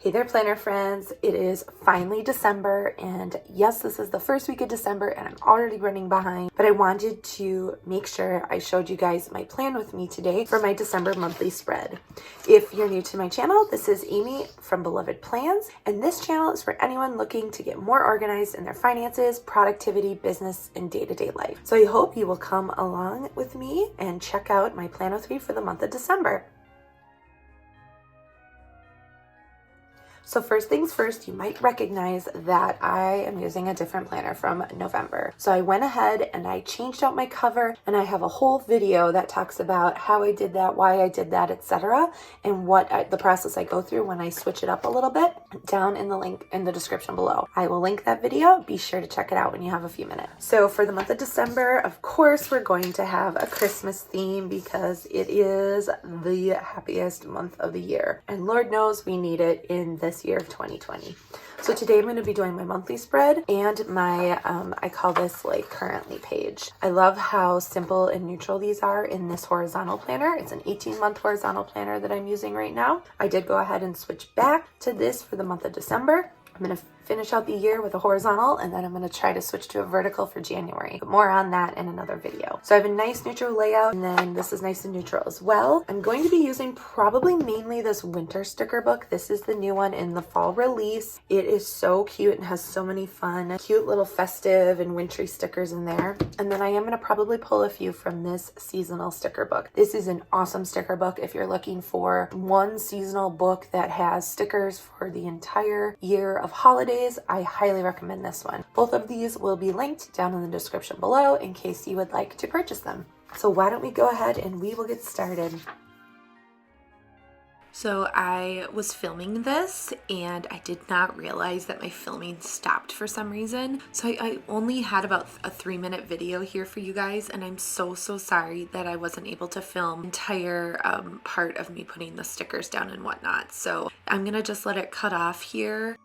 Hey there, planner friends. It is finally December, and yes, this is the first week of December and I'm already running behind, but I wanted to make sure I showed you guys my plan with me today for my December monthly spread. If you're new to my channel, this is Amy from Beloved Plans, and this channel is for anyone looking to get more organized in their finances, productivity, business, and day-to-day life. So I hope you will come along with me and check out my plan with me for the month of December. So first things first, you might recognize that I am using a different planner from November. So I went ahead and I changed out my cover, and I have a whole video that talks about how I did that, why I did that, etc. and the process I go through when I switch it up a little bit down in the link in the description below. I will link that video. Be sure to check it out when you have a few minutes. So for the month of December, of course, we're going to have a Christmas theme because it is the happiest month of the year. And Lord knows we need it in this year of 2020. So today I'm going to be doing my monthly spread and my I call this like currently page. I love how simple and neutral these are in this horizontal planner. It's an 18-month horizontal planner that I'm using right now. I did go ahead and switch back to this for the month of December. I'm going to finish out the year with a horizontal, and then I'm going to try to switch to a vertical for January. But more on that in another video. So I have a nice neutral layout, and then this is nice and neutral as well. I'm going to be using probably mainly this winter sticker book. This is the new one in the fall release. It is so cute and has so many fun, cute little festive and wintry stickers in there. And then I am going to probably pull a few from this seasonal sticker book. This is an awesome sticker book if you're looking for one seasonal book that has stickers for the entire year of holidays. I highly recommend this one. Both of these will be linked down in the description below in case you would like to purchase them. So why don't we go ahead and we will get started. So I was filming this and I did not realize that my filming stopped for some reason. So I only had about a 3-minute video here for you guys, and I'm so sorry that I wasn't able to film the entire part of me putting the stickers down and whatnot. So I'm gonna just let it cut off here.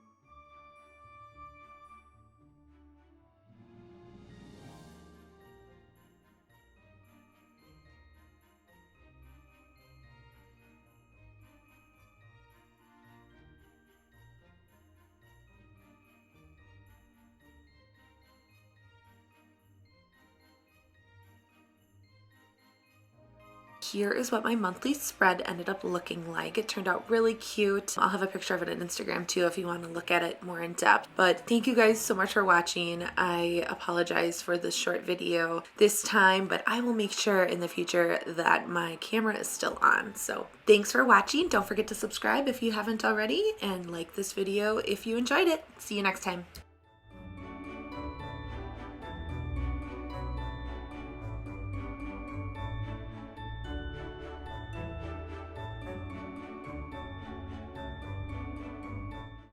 Here is what my monthly spread ended up looking like. It turned out really cute. I'll have a picture of it on Instagram too if you want to look at it more in depth. But thank you guys so much for watching. I apologize for this short video this time, but I will make sure in the future that my camera is still on. So thanks for watching. Don't forget to subscribe if you haven't already, and like this video if you enjoyed it. See you next time.